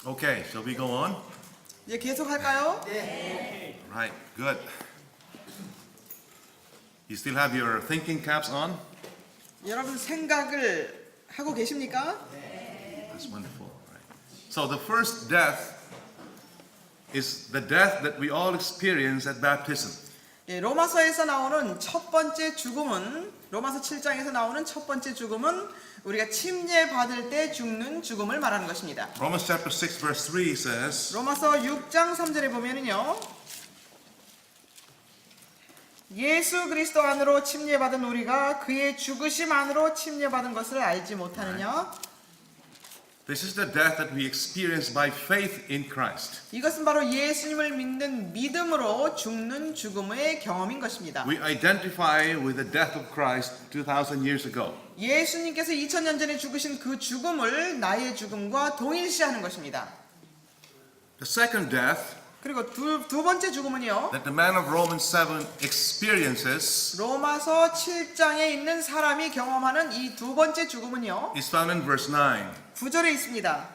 Okay, shall we go on? 이제 계속 할까요? Right, good. You still have your thinking caps on? 여러분 생각을 하고 계십니까? That's wonderful. Right. So the first death is the death that we all experience at baptism. 예, 로마서에서 나오는 첫 번째 죽음은 로마서 7장에서 나오는 첫 번째 죽음은 우리가 침례 받을 때 죽는 죽음을 말하는 것입니다. Romans chapter 6 verse 3 says, 로마서 6장 3절에 보면은요. 예수 그리스도 안으로 침례 받은 우리가 그의 죽으심 안으로 침례 받은 것을 알지 못하느냐? this is the death that we experience by faith in Christ. 이것은 바로 예수님을 믿는 믿음으로 죽는 죽음의 경험인 것입니다. We identify with the death of Christ 2,000 years ago. 예수님께서 2000년 전에 죽으신 그 죽음을 나의 죽음과 동일시하는 것입니다. The second death 그리고 두 번째 죽음은요. that the man of Romans 7 experiences 로마서 7장에 있는 사람이 경험하는 이 두 번째 죽음은요. is found in verse 9. 9절에 있습니다.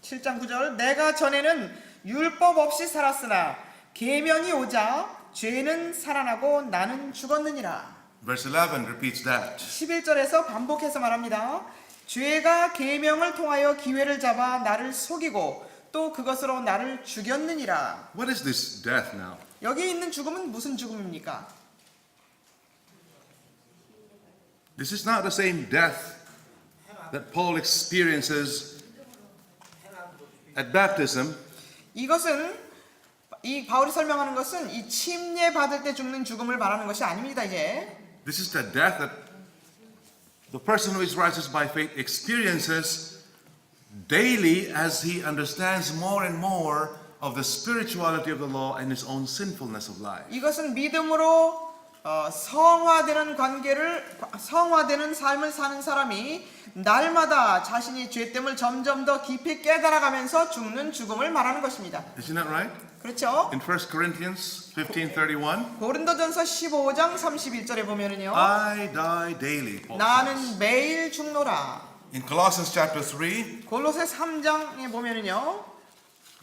7장 9절 내가 전에는 율법 없이 살았으나 계명이 오자 죄는 살아나고 나는 죽었느니라. Verse 11 repeats that. 11절에서 반복해서 말합니다. 죄가 계명을 통하여 기회를 잡아 나를 속이고 또 그것으로 나를 죽였느니라. What is this death now? 여기 있는 죽음은 무슨 죽음입니까? This is not the same death that Paul experiences at baptism. 이것은 이 바울이 설명하는 것은 이 침례 받을 때 죽는 죽음을 말하는 것이 아닙니다. 이제 This is the death that the person who is righteous by faith experiences daily as he understands more and more of the spirituality of the law and his own sinfulness of life. 이것은 믿음으로 성화되는 성화되는 삶을 사는 사람이 날마다 자신이 죄됨을 점점 더 깊이 깨달아가면서 죽는 죽음을 말하는 것입니다. Isn't that right? 그렇죠? In 1 Corinthians 15:31, 고린도전서 15장 31절에 보면은요. I die daily. Paul says. 나는 매일 죽노라. In Colossians chapter 3, 골로새 3장에 보면은요.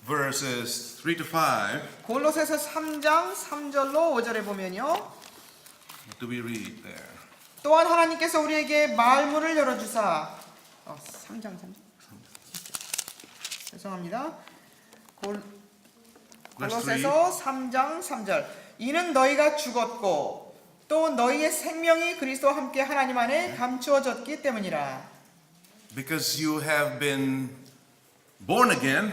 verses 3 to 5, 골로새서 3장 3절로 5절에 보면요. what do we read there? 또한 하나님께서 우리에게 말문을 열어주사 3장 3절 죄송합니다. 골로새서 3장 3절 이는 너희가 죽었고 또 너희의 생명이 그리스도와 함께 하나님 안에 감추어졌기 때문이라. Because you have been born again,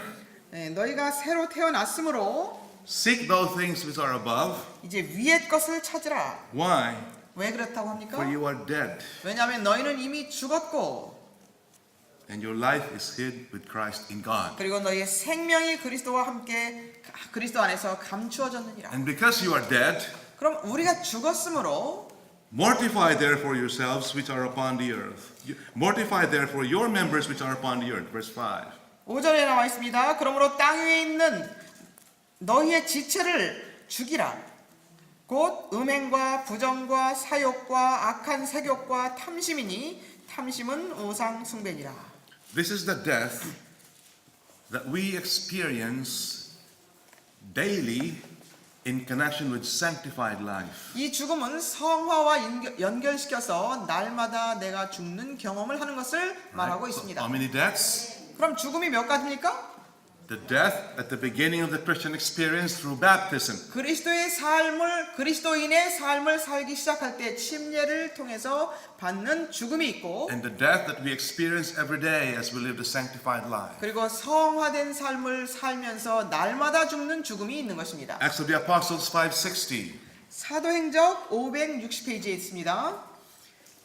네, 너희가 새로 태어났으므로 seek those things which are above. 이제 위의 것을 찾으라. Why? 왜 그렇다고 합니까? For you are dead, 왜냐하면 너희는 이미 죽었고 and your life is hid with Christ in God. 그리고 너희의 생명이 그리스도와 함께 그리스도 안에서 감추어졌느니라. And because you are dead, 그럼 우리가 죽었으므로 mortify therefore yourselves which are upon the earth. Mortify therefore your members which are upon the earth. Verse 5. 5절에 나와 있습니다. 그러므로 땅 위에 있는 너희의 지체를 죽이라. 곧 음행과 부정과 사욕과 악한 색욕과 탐심이니 탐심은 우상 숭배니라. This is the death that we experience daily in connection with sanctified life. 이 죽음은 성화와 연결시켜서 날마다 내가 죽는 경험을 하는 것을 말하고 So 있습니다. how many deaths? 그럼 죽음이 몇 가지입니까? The death at the beginning of the Christian experience through baptism. 그리스도인의 삶을 살기 시작할 때 침례를 통해서 받는 죽음이 있고 And the death that we experience every day as we live the sanctified life. 그리고 성화된 삶을 살면서 날마다 죽는 죽음이 있는 것입니다. Acts of the Apostles 5:60. 사도행적 560페이지에 있습니다.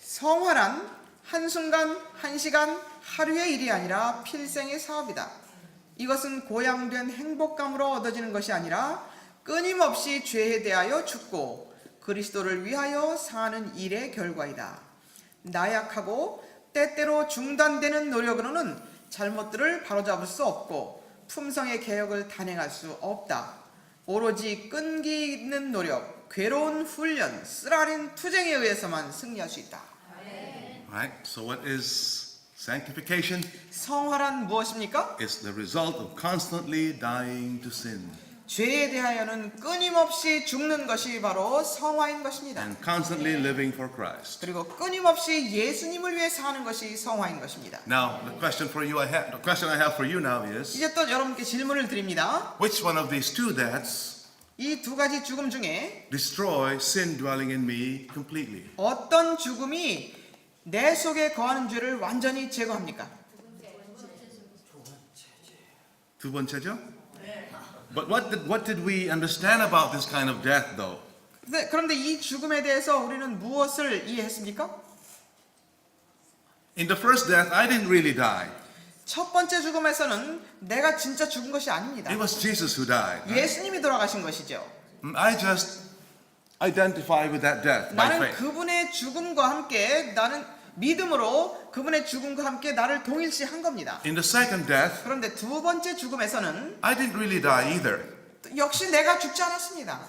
성화란 한순간, 한시간, 하루의 일이 아니라 필생의 사업이다. 이것은 고양된 행복감으로 얻어지는 것이 아니라 끊임없이 죄에 대하여 죽고 그리스도를 위하여 사는 일의 결과이다. 나약하고 때때로 중단되는 노력으로는 잘못들을 바로잡을 수 없고 품성의 개혁을 단행할 수 없다. 오로지 끈기 있는 노력, 괴로운 훈련, 쓰라린 투쟁에 의해서만 승리할 수 있다. Right? So what is Sanctification 성화란 무엇입니까? is the result of constantly dying to sin 죄에 대하여는 끊임없이 죽는 것이 바로 성화인 것입니다. and constantly living for Christ. 그리고 끊임없이 예수님을 위해 사는 것이 성화인 것입니다. Now, the question I have for you now is, 이제 또 여러분께 질문을 드립니다. which one of these two deaths 이 두 가지 죽음 중에 destroy sin dwelling in me completely? 어떤 죽음이 내 속에 거하는 죄를 완전히 제거합니까? 두 번째죠? But what did we understand about this kind of death though? 그런데 이 죽음에 대해서 우리는 무엇을 이해했습니까? In the first death, I didn't really die. 첫 번째 죽음에서는 내가 진짜 죽은 것이 아닙니다. It was Jesus who died. 예수님이 돌아가신 것이죠. I just identify with that death by 나는 faith. 그분의 죽음과 함께 나는 믿음으로 그분의 죽음과 함께 나를 동일시한 겁니다. In the second death, 그런데 두 번째 죽음에서는 I didn't really die either. 역시 내가 죽지 않았습니다.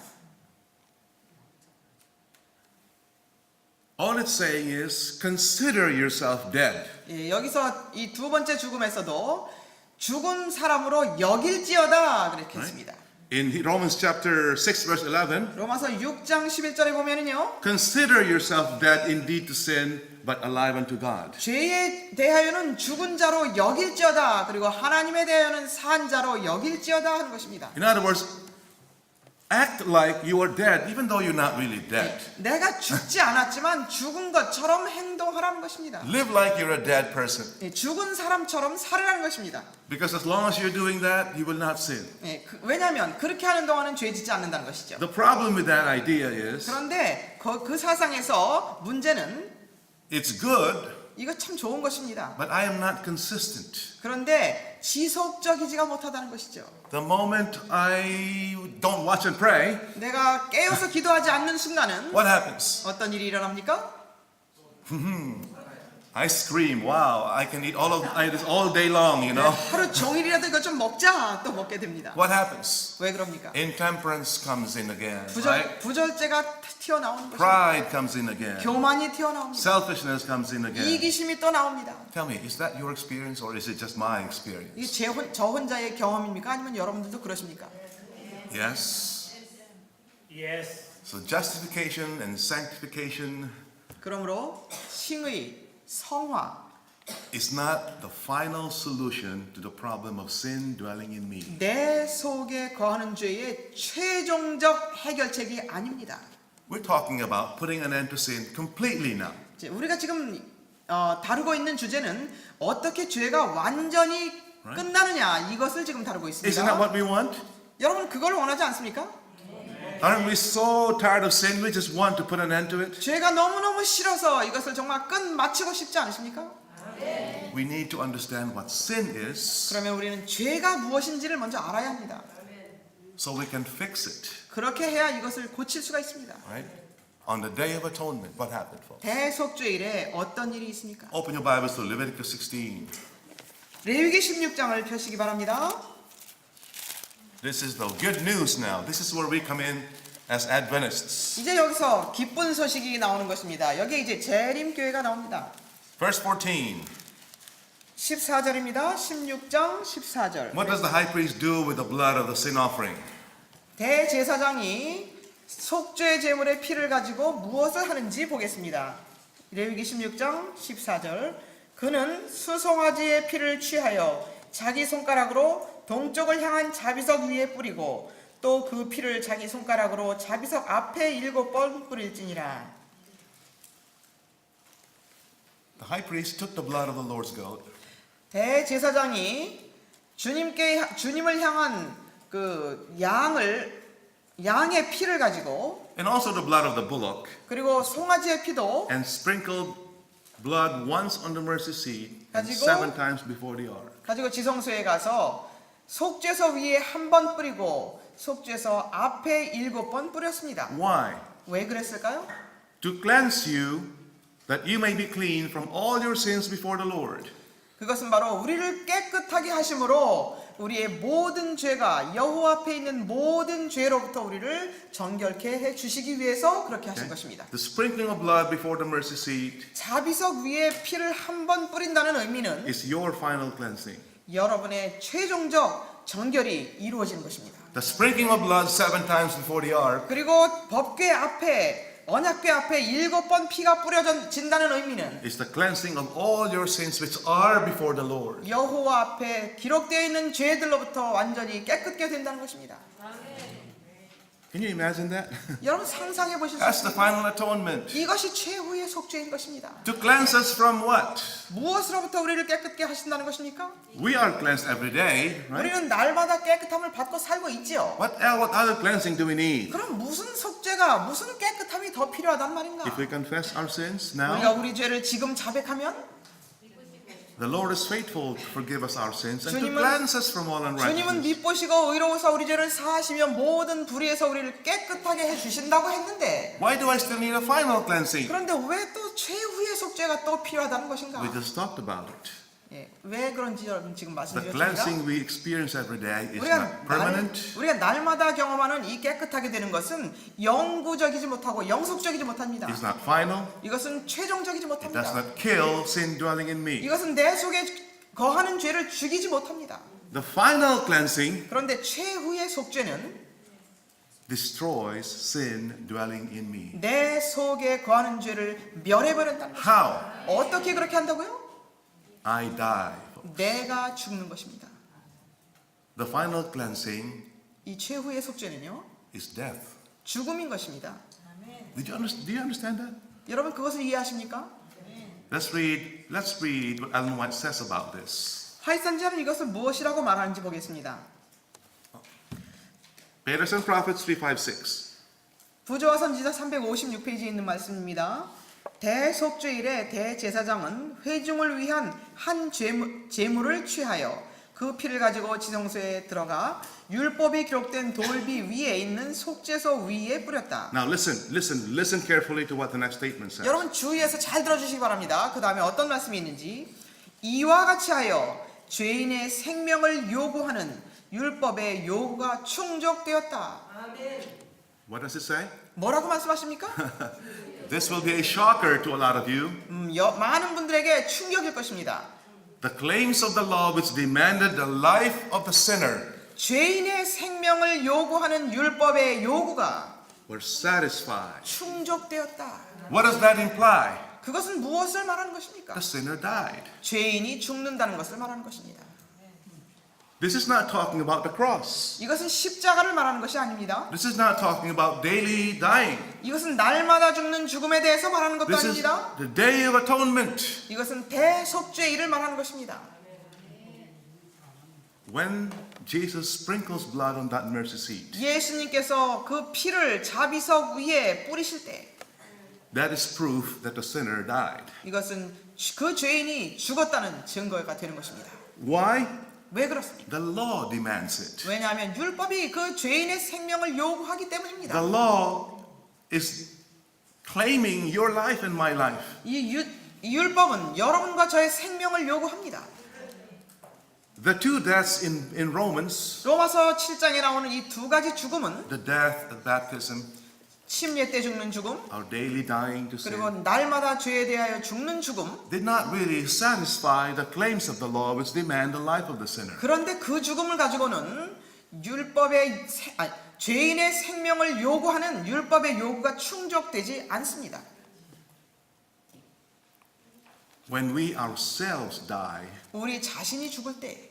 All it's saying is, consider yourself dead. 예, 여기서 이 두 번째 죽음에서도 죽은 사람으로 여길지어다 그렇게 했습니다. In Romans chapter 6 verse 11, 로마서 6장 11절에 보면은요. consider yourself dead indeed to sin, but alive unto God. 죄에 대하여는 죽은 자로 여길지어다. 그리고 하나님에 대하여는 산 자로 여길지어다 하는 것입니다. In other words, act like you are dead, even though you're not really dead. 내가 죽지 않았지만 죽은 것처럼 행동하라는 것입니다. Live like you're a dead person. 예, 죽은 사람처럼 살으라는 것입니다. Because as long as you're doing that, you will not sin. 예, 왜냐하면 그렇게 하는 동안은 죄 짓지 않는다는 것이죠. The problem with that idea is, 그런데 그 사상에서 문제는 it's good, 이거 참 좋은 것입니다. but I am not consistent. 그런데 지속적이지가 못하다는 것이죠. The moment I don't watch and pray, 내가 깨어서 기도하지 않는 순간은 what happens? 어떤 일이 일어납니까? I scream, wow, I can eat this all day long, you know. 하루 종일이라도 이거 좀 먹자 또 먹게 됩니다. What happens? 왜 그럽니까? Intemperance comes in again, right? 부절제가 튀어나오는 것입니다. Pride comes in again. 교만이 튀어나옵니다. Selfishness comes in again. 이기심이 또 나옵니다. Tell me, is that your experience or is it just my 이게 experience? 저 혼자의 경험입니까? 아니면 여러분들도 그러십니까? Yes. Yes. So justification and sanctification 그러므로 칭의, 성화 is not the final solution to the problem of sin dwelling in me. 내 속에 거하는 죄의 최종적 해결책이 아닙니다. We're talking about putting an end to sin completely now. 이제 우리가 지금 다루고 있는 주제는 어떻게 죄가 완전히 끝나느냐 이것을 지금 다루고 Isn't that 있습니다. what we want? 여러분 그걸 원하지 않습니까? Aren't we so tired of sin we just want to put an end to it? 죄가 너무너무 싫어서 이것을 정말 끝마치고 싶지 않으십니까? We need to understand what sin is 그러면 우리는 죄가 무엇인지를 먼저 알아야 합니다. so we can fix it. 그렇게 해야 이것을 고칠 수가 있습니다. Right? On the day of atonement, what happened, folks? 대속죄일에 어떤 일이 있습니까? Open your Bibles to Leviticus 16. 레위기 16장을 펴시기 바랍니다. This is the good news now. This is where we come in as Adventists. 이제 여기서 기쁜 소식이 나오는 것입니다. 여기에 이제 재림교회가 나옵니다. Verse 14. 14절입니다. 16장 14절. What does the high priest do with the blood of the sin offering? 대제사장이 속죄 제물의 피를 가지고 무엇을 하는지 보겠습니다. 레위기 16장 14절. 그는 수송아지의 피를 취하여 자기 손가락으로 동쪽을 향한 자비석 위에 뿌리고 또 그 피를 자기 손가락으로 자비석 앞에 7번 뿌릴지니라. The high priest took the blood of the Lord's goat 대제사장이 주님을 향한 그 양의 피를 가지고 and also the blood of the bullock 그리고 송아지의 피도 and sprinkled blood once on the mercy seat and 가지고 7 times before the ark. 가지고 지성소에 가서 속죄서 위에 한 번 뿌리고 속죄서 앞에 7번 뿌렸습니다. Why? 왜 그랬을까요? To cleanse you that you may be clean from all your sins before the Lord. 그것은 바로 우리를 깨끗하게 하심으로 우리의 모든 죄가 여호와 앞에 있는 모든 죄로부터 우리를 정결케 해 주시기 위해서 그렇게 하신 것입니다. The sprinkling of blood before the mercy seat 자비석 위에 피를 한 번 뿌린다는 의미는 is your final cleansing. 여러분의 최종적 정결이 이루어지는 것입니다. The sprinkling of blood 7 times before the ark 그리고 법궤 앞에 언약궤 앞에 7번 피가 뿌려진다는 의미는 is the cleansing of all your sins which are before the Lord. 여호와 앞에 기록되어 있는 죄들로부터 완전히 깨끗게 된다는 것입니다. Can you imagine that? 여러분 상상해 보실 수 That's the 있습니까? final atonement. 이것이 최후의 속죄인 것입니다. To cleanse us from what? 무엇으로부터 우리를 깨끗게 하신다는 것입니까? We are cleansed every day, right? 우리는 날마다 깨끗함을 받고 살고 있지요. What other cleansing do we need? 그럼 무슨 속죄가 무슨 깨끗함이 더 필요하단 말인가? If we confess our sins 우리가 now, 우리 죄를 지금 자백하면 the Lord is faithful to forgive us our sins and to 주님은- cleanse us from all 주님은 unrighteousness. 미쁘시고 의로우사 우리 죄를 사하시며 모든 불의에서 우리를 깨끗하게 해주신다고 했는데 Why do I still need a final cleansing? 그런데 왜 또 최후의 속죄가 또 필요하다는 것인가? We just talked about it. 예, 왜 그런지 여러분 지금 The 말씀드렸습니다. cleansing we experience every day is not permanent. 우리가 날마다 경험하는 이 깨끗하게 되는 것은 영구적이지 못하고 영속적이지 못합니다. It's not final. 이것은 최종적이지 It does 못합니다. not kill sin dwelling in me. 이것은 내 속에 거하는 죄를 죽이지 못합니다. The final cleansing 그런데 최후의 속죄는 destroys sin dwelling in me. 내 속에 거하는 죄를 멸해버린다는 것입니다. How? 어떻게 그렇게 한다고요? I die. 내가 죽는 것입니다. The final cleansing 이 최후의 속죄는요, is death. 죽음인 것입니다. Do you understand that? 여러분 그것을 이해하십니까? Let's read what Ellen White says about this. 화이트 선지자는 이것을 무엇이라고 말하는지 보겠습니다. Peterson Prophets 356. 부조와 선지자 356페이지에 있는 말씀입니다. 대속죄일에 대제사장은 회중을 위한 한 제물을 취하여 그 피를 가지고 지성소에 들어가 율법이 기록된 돌비 위에 있는 속죄소 위에 뿌렸다. Now listen carefully to what the next statement says. 여러분 주의해서 잘 들어주시기 바랍니다. 그 다음에 어떤 말씀이 있는지. 이와 같이 하여 죄인의 생명을 요구하는 율법의 요구가 충족되었다. What does it say? 뭐라고 말씀하십니까? This will be a shocker to a lot of you. 많은 분들에게 충격일 것입니다. The claims of the law which demanded the life of the sinner 죄인의 생명을 요구하는 율법의 요구가 were satisfied. 충족되었다. What does that imply? 그것은 무엇을 말하는 것입니까? The sinner died. 죄인이 죽는다는 것을 말하는 것입니다. This is not talking about the cross. 이것은 십자가를 말하는 것이 아닙니다. This is not talking about daily dying. 이것은 날마다 죽는 죽음에 대해서 말하는 것도 This is 아닙니다. the day of atonement. 이것은 대속죄일을 말하는 것입니다. When Jesus sprinkles blood on that mercy seat, 예수님께서 그 피를 자비석 위에 뿌리실 때 that is proof that the sinner died. 이것은 그 죄인이 죽었다는 증거가 되는 것입니다. Why? 왜 그렇습니까? The law demands it. 왜냐하면 율법이 그 죄인의 생명을 요구하기 때문입니다. The law is claiming your life and my life. 이 율법은 여러분과 저의 생명을 요구합니다. The two deaths in Romans, 로마서 7장에 나오는 이 두 가지 죽음은 the death of baptism, 침례 때 죽는 죽음, our daily dying to 그리고 sin, 날마다 죄에 대하여 죽는 죽음. did not really satisfy the claims of the law which demand the life of the sinner. 그런데 그 죽음을 가지고는 율법의 죄인의 생명을 요구하는 율법의 요구가 충족되지 않습니다. When we ourselves die, 우리 자신이 죽을 때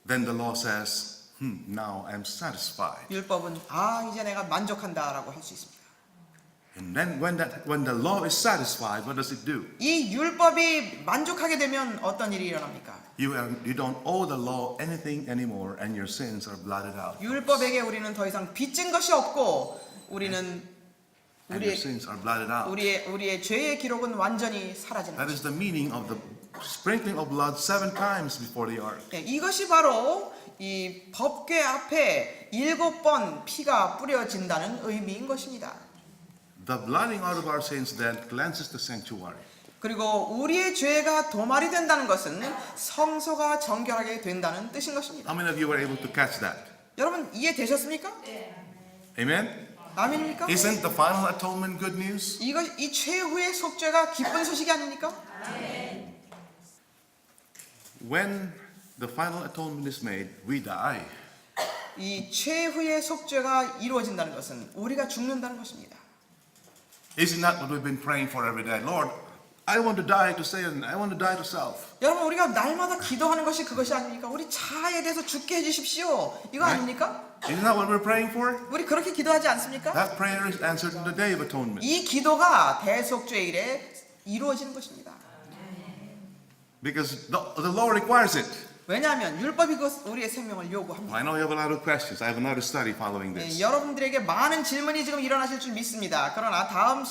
then the law says, now I'm satisfied. 율법은 이제 내가 만족한다라고 할 수 있습니다. And then when the law is satisfied, what does it do? 이 율법이 만족하게 되면 어떤 일이 일어납니까? You don't owe the law anything anymore, and your sins are blotted out. 율법에게 우리는 더 이상 빚진 것이 없고 우리는 And your sins are blotted out. 우리의 죄의 기록은 완전히 사라지는 That 것입니다. is the meaning of the sprinkling of blood 7 times before the ark. 이것이 바로 이 법궤 앞에 7번 피가 뿌려진다는 의미인 것입니다. The blotting out of our sins then cleanses the sanctuary. 그리고 우리의 죄가 도말이 된다는 것은 성소가 정결하게 된다는 뜻인 것입니다. How many of you were able to catch that? 여러분 이해되셨습니까? Amen? 아멘입니까? Isn't the final atonement good news? 이 최후의 속죄가 기쁜 소식이 아닙니까? When the final atonement is made, we die. 이 최후의 속죄가 이루어진다는 것은 우리가 죽는다는 것입니다. Isn't that what we've been praying for every day? Lord, I want to die to sin. I want to die to self. 여러분 우리가 날마다 기도하는 것이 그것이 아닙니까? 우리 자아에 대해서 죽게 해주십시오. 이거 아닙니까? Isn't that what we're praying for? 우리 그렇게 기도하지 않습니까? That prayer is answered in the day of atonement. 이 기도가 대속죄일에 이루어지는 것입니다. Because the law requires it. 왜냐하면 율법이 우리의 생명을 요구합니다. I know you have a lot of questions. I have another study following this. 여러분들에게 많은 질문이 지금 일어나실 줄 믿습니다. 그러나 다음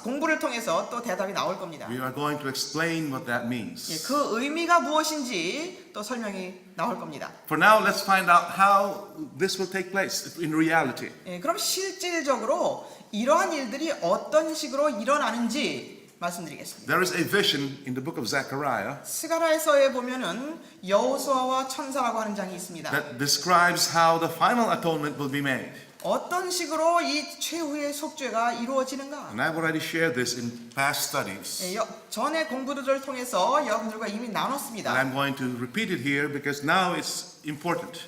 공부를 통해서 또 대답이 나올 겁니다. We are going to explain what that means. 그 의미가 무엇인지 또 설명이 나올 겁니다. For now, let's find out how this will take place in reality. 그럼 실질적으로 이러한 일들이 어떤 식으로 일어나는지 말씀드리겠습니다. There is a vision in the book of Zechariah 스가랴서에 보면은 여호수아와 천사라고 하는 장이 있습니다. that describes how the final atonement will be made. 어떤 식으로 이 최후의 속죄가 이루어지는가? And I've already shared this in past studies. 전에 공부들을 통해서 여러분들과 이미 And 나눴습니다. I'm going to repeat it here because now it's important.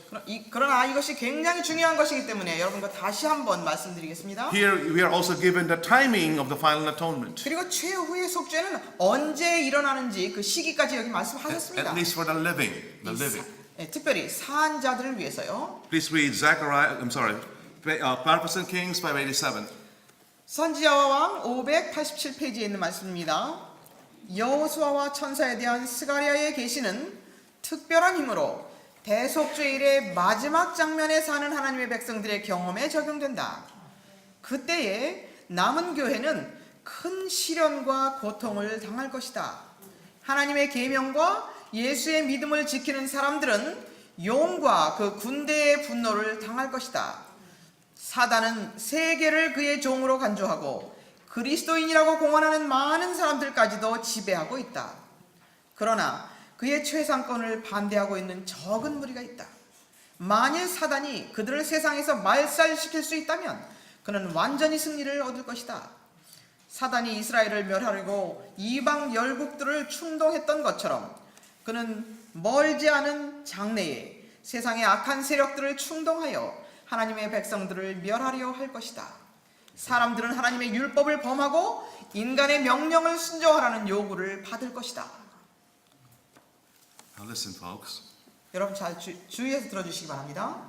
그러나 이것이 굉장히 중요한 것이기 때문에 여러분과 다시 한번 말씀드리겠습니다. Here we are also given the timing of the final atonement. 그리고 최후의 속죄는 언제 일어나는지 그 시기까지 여기 말씀하셨습니다. At least for the living. The living. 특별히 사한 자들을 위해서요. Please read Zechariah, Prophets and Kings 587. 선지자와 왕 587페이지에 있는 말씀입니다. 여호수아와 천사에 대한 스가랴의 계시는 특별한 힘으로 대속죄일의 마지막 장면에 사는 하나님의 백성들의 경험에 적용된다. 그때에 남은 교회는 큰 시련과 고통을 당할 것이다. 하나님의 계명과 예수의 믿음을 지키는 사람들은 용과 그 군대의 분노를 당할 것이다. 사단은 세계를 그의 종으로 간주하고 그리스도인이라고 공언하는 많은 사람들까지도 지배하고 있다. 그러나 그의 최상권을 반대하고 있는 적은 무리가 있다. 만일 사단이 그들을 세상에서 말살시킬 수 있다면 그는 완전히 승리를 얻을 것이다. 사단이 이스라엘을 멸하려고 이방 열국들을 충동했던 것처럼 그는 멀지 않은 장래에 세상의 악한 세력들을 충동하여 하나님의 백성들을 멸하려 할 것이다. 사람들은 하나님의 율법을 범하고 인간의 명령을 순종하라는 요구를 받을 것이다. Now listen, folks. 여러분 잘 주의해서 들어주시기 바랍니다.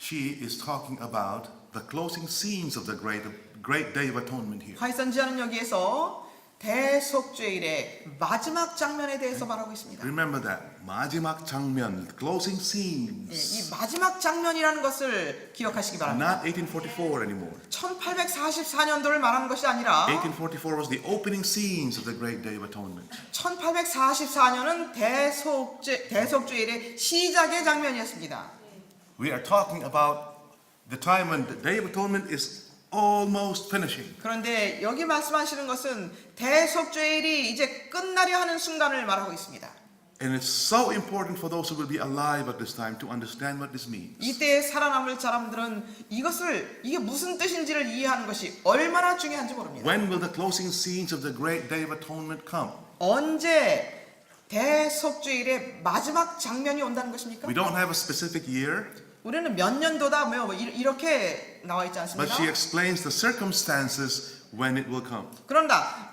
She is talking about the closing scenes of the great day of atonement here. 화이선지자는 여기에서 대속죄일의 마지막 장면에 대해서 말하고 있습니다. Remember that. 마지막 장면, closing scenes. 이 마지막 장면이라는 것을 기억하시기 바랍니다. Not 1844 anymore. 1844년도를 말하는 것이 아니라 1844 was the opening scenes of the great day of atonement. 1844년은 대속죄일의 시작의 장면이었습니다. We are talking about the time when the day of atonement is almost finishing. 그런데 여기 말씀하시는 것은 대속죄일이 이제 끝나려 하는 순간을 말하고 있습니다. And it's so important for those who will be alive at this time to understand what this means. 이때에 살아남을 사람들은 이게 무슨 뜻인지를 이해하는 것이 얼마나 중요한지 모릅니다. When will the closing scenes of the great day of atonement come? 언제 대속죄일의 마지막 장면이 온다는 것입니까? We don't have a specific year, 우리는 몇 년도다 이렇게 나와 있지 but 않습니까? she explains the circumstances when it will come.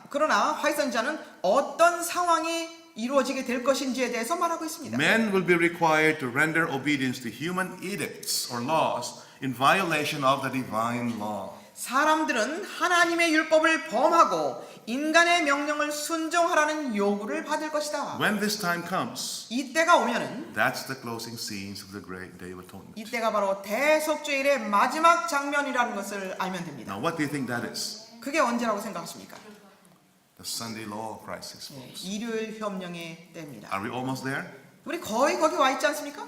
그러나 화이선자는 어떤 상황이 이루어지게 될 것인지에 대해서 말하고 있습니다. Men will be required to render obedience to human edicts or laws in violation of the divine law. 사람들은 하나님의 율법을 범하고 인간의 명령을 순종하라는 요구를 받을 것이다. When this time comes, 이때가 오면은 that's the closing scenes of the great day of atonement. 이때가 바로 대속죄일의 마지막 장면이라는 것을 알면 됩니다. Now, what do you think that is? 그게 언제라고 생각하십니까? The Sunday law crisis. 일요일 협령의 때입니다. Are we almost there? 우리 거의 거기 와 있지 않습니까?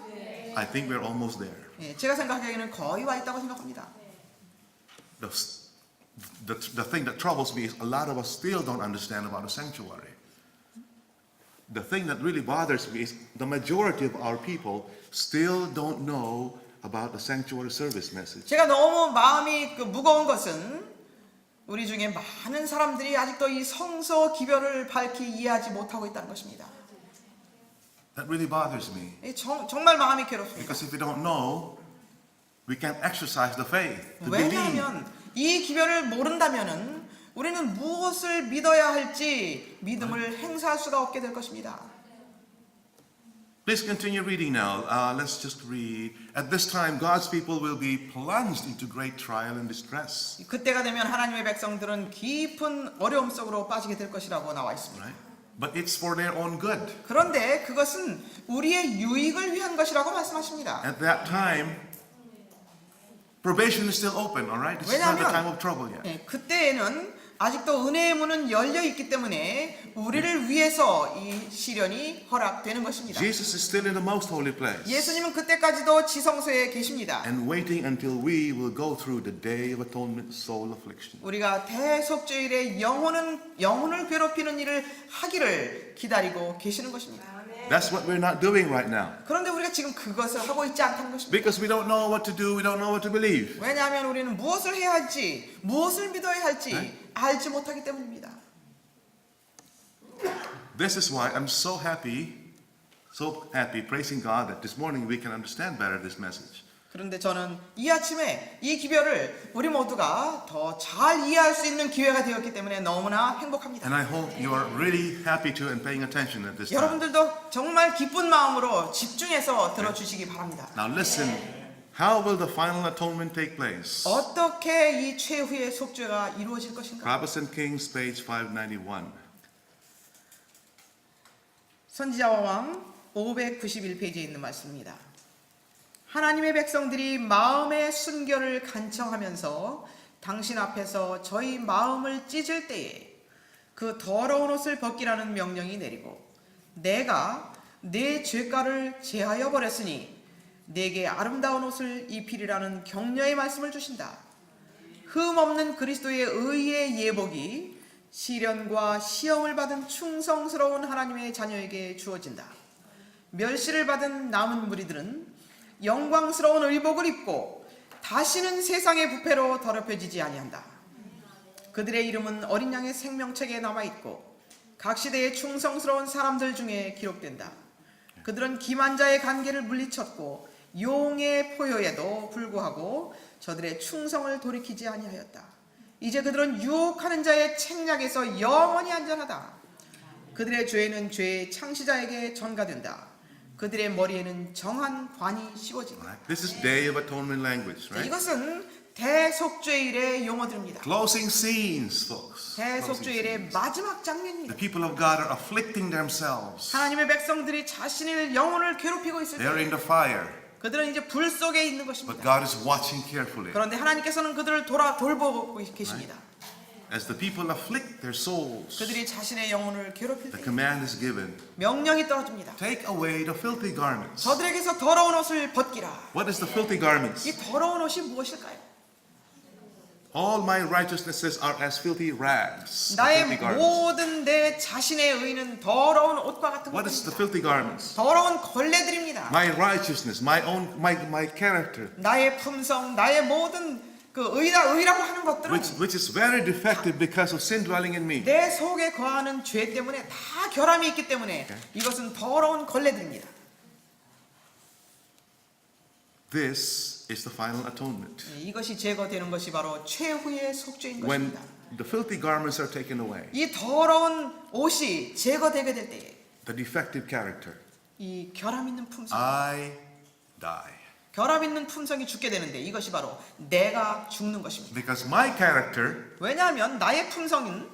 I think we're almost there. 제가 생각하기에는 거의 와 있다고 생각합니다. the thing that troubles me is a lot of us still don't understand about the sanctuary. The thing that really bothers me is the majority of our people still don't know about the sanctuary service message. 제가 너무 마음이 무거운 것은 우리 중에 많은 사람들이 아직도 이 성서 기별을 밝히 이해하지 못하고 있다는 것입니다. That really bothers me. 정말 마음이 괴롭습니다. Because if we don't know, we can't exercise the faith to believe. 왜냐하면 이 기별을 모른다면은 우리는 무엇을 믿어야 할지 믿음을 행사할 수가 없게 될 것입니다. Please continue reading now. Let's just read. At this time, God's people will be plunged into great trial and distress. 그때가 되면 하나님의 백성들은 깊은 어려움 속으로 빠지게 될 것이라고 나와 있습니다. Right? But it's for their own good. 그런데 그것은 우리의 유익을 위한 것이라고 말씀하십니다. At that time, probation is still open, all right? It's not the time of trouble yet. 그때에는 아직도 은혜의 문은 열려 있기 때문에 우리를 위해서 이 시련이 허락되는 것입니다. Jesus is still in the most holy place 예수님은 그때까지도 지성소에 계십니다. and waiting until we will go through the day of atonement, soul affliction. 우리가 대속죄일에 영혼을 괴롭히는 일을 하기를 기다리고 계시는 것입니다. That's what we're not doing right now. 그런데 우리가 지금 그것을 하고 있지 않다는 것입니다. Because we don't know what to do, we don't know what to believe. 왜냐하면 우리는 무엇을 해야 할지, 무엇을 믿어야 할지 알지 못하기 때문입니다. This is why I'm so happy, praising God that this morning we can understand better this message. 그런데 저는 이 아침에 이 기별을 우리 모두가 더 잘 이해할 수 있는 기회가 되었기 때문에 너무나 행복합니다. And I hope you are really happy to and paying attention at this time. 여러분들도 정말 기쁜 마음으로 집중해서 들어주시기 바랍니다. Now listen, how will the final atonement take place? 어떻게 이 최후의 속죄가 이루어질 것인가? Prophets and Kings, page 591. 선지자와 왕 591페이지에 있는 말씀입니다. 하나님의 백성들이 마음의 순결을 간청하면서 당신 앞에서 저희 마음을 찢을 때에 그 더러운 옷을 벗기라는 명령이 내리고 내가 내 죄가를 제하여 버렸으니 내게 아름다운 옷을 입히리라는 격려의 말씀을 주신다. 흠 없는 그리스도의 의의 예복이 시련과 시험을 받은 충성스러운 하나님의 자녀에게 주어진다. 멸시를 받은 남은 무리들은 영광스러운 의복을 입고 다시는 세상의 부패로 더럽혀지지 아니한다. 그들의 이름은 어린 양의 생명책에 남아있고 각 시대의 충성스러운 사람들 중에 기록된다. 그들은 기만 자의 관계를 물리쳤고 용의 포효에도 불구하고 저들의 충성을 돌이키지 아니하였다. 이제 그들은 유혹하는 자의 책략에서 영원히 안전하다. 그들의 죄는 죄의 창시자에게 전가된다. 그들의 머리에는 정한 관이 씌워진다. This is Day of Atonement language, right? 이것은 대속죄일의 용어들입니다. Closing scenes, folks. 대속죄일의 마지막 The 장면입니다. people of God are afflicting themselves. 하나님의 백성들이 자신의 영혼을 괴롭히고 있을 They're 때 in the fire, 그들은 이제 불 속에 있는 but 것입니다. God is watching carefully. 그런데 하나님께서는 그들을 돌보고 계십니다. As the people afflict their souls, 그들이 자신의 영혼을 괴롭힐 the 때 command is given. 명령이 떨어집니다. Take away the filthy garments. 저들에게서 더러운 옷을 벗기라. What is the filthy garments? 이 더러운 옷이 무엇일까요? All my righteousnesses are as filthy rags. The 나의 filthy garments. 모든 내 자신의 의는 더러운 옷과 같은 What is the 것입니다. filthy garments? 더러운 걸레들입니다. My righteousness, my character, 나의 품성, 나의 모든 그 의라고 하는 것들은 which is very defective because of sin dwelling in me. 내 속에 거하는 죄 때문에 다 결함이 있기 때문에 이것은 더러운 걸레들입니다. This is the final atonement. 이것이 제거되는 것이 바로 최후의 속죄인 When 것입니다. the filthy garments are taken away, 이 더러운 옷이 제거되게 될 때에 the defective character, 이 결함 있는 품성, I die. 결함 있는 품성이 죽게 되는데 이것이 바로 내가 죽는 것입니다. Because my character 왜냐하면 나의 품성은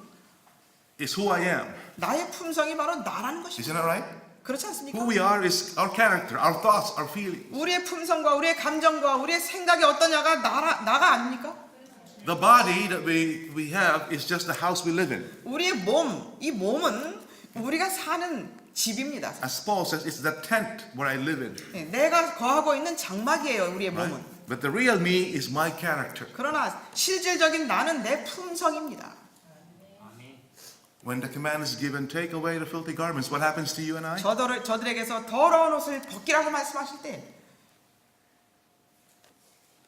is who I am. 나의 품성이 바로 나라는 것입니다. Isn't that right? 그렇지 않습니까? Who we are is our character, our thoughts, our feelings. 우리의 품성과 우리의 감정과 우리의 생각이 어떠냐가 나가 아닙니까? The body that we have is just the house we live in. 우리의 몸, 이 몸은 우리가 사는 집입니다. As Paul says, it's the tent where I live in. 내가 거하고 있는 장막이에요, 우리의 몸은. Right? But the real me is my character. 그러나 실질적인 나는 내 품성입니다. When the command is given, take away the filthy garments, what happens to you and I? 저들에게서 더러운 옷을 벗기라고 말씀하실 때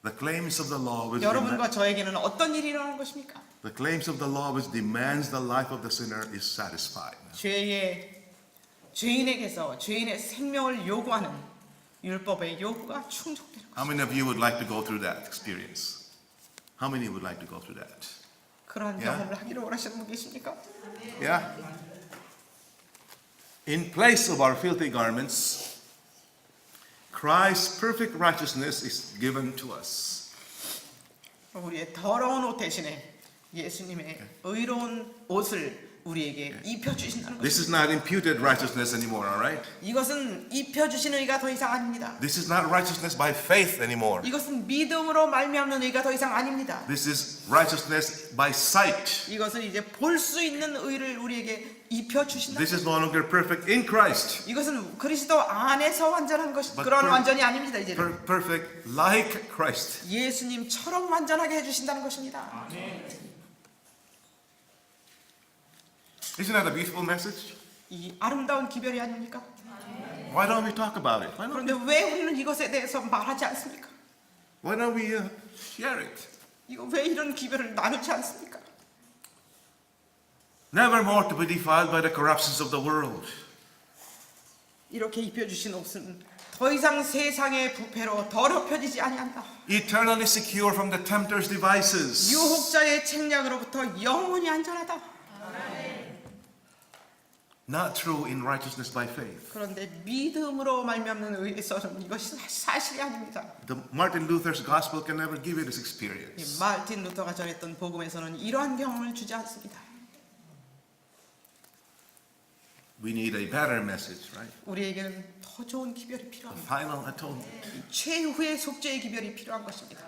The claims of the law which 여러분과 저에게는 어떤 일이 일어나는 것입니까? the claims of the law which demands the life of the sinner is satisfied. 죄인에게서 죄인의 생명을 요구하는 율법의 요구가 충족되는 것. How many of you would like to go through that experience? How many would like to go through that? 그러한 Yeah. 경험을 하기를 원하시는 분 계십니까? Yeah. In place of our filthy garments, Christ's perfect righteousness is given to us. 우리의 더러운 옷 대신에 예수님의 의로운 옷을 우리에게 입혀 주신다는 This 것입니다. is not imputed righteousness anymore, all right? 이것은 입혀 주시는 의가 더 이상 아닙니다. This is not righteousness by faith anymore. 이것은 믿음으로 말미암는 의가 더 이상 아닙니다. This is righteousness by sight. 이것은 이제 볼 수 있는 의를 우리에게 입혀 주신다. This is no longer perfect in Christ, 이것은 그리스도 안에서 완전한 것 But 그런 per- 완전이 아닙니다. 이제 perfect like Christ. 예수님처럼 완전하게 해주신다는 것입니다. Isn't that a beautiful message? 이 아름다운 기별이 아닙니까? Why don't we talk about it? 그런데 왜 우리는 이것에 대해서 말하지 않습니까? Why don't we share it? 이거 왜 이런 기별을 나누지 않습니까? Never more to be defiled by the corruptions of the world. 이렇게 입혀주신 옷은 더 이상 세상의 부패로 더럽혀지지 아니한다. Eternally secure from the tempter's devices. 유혹자의 책략으로부터 영원히 안전하다. Not true in righteousness by faith. 그런데 믿음으로 말미암는 의에서는 이것이 사실이 아닙니다. The Martin Luther's gospel can never give you this experience. 마르틴 루터가 전했던 복음에서는 이러한 경험을 주지 않습니다. We need a better message, right? 우리에게는 더 좋은 기별이 The 필요합니다. final atonement. 최후의 속죄의 기별이 필요한 것입니다.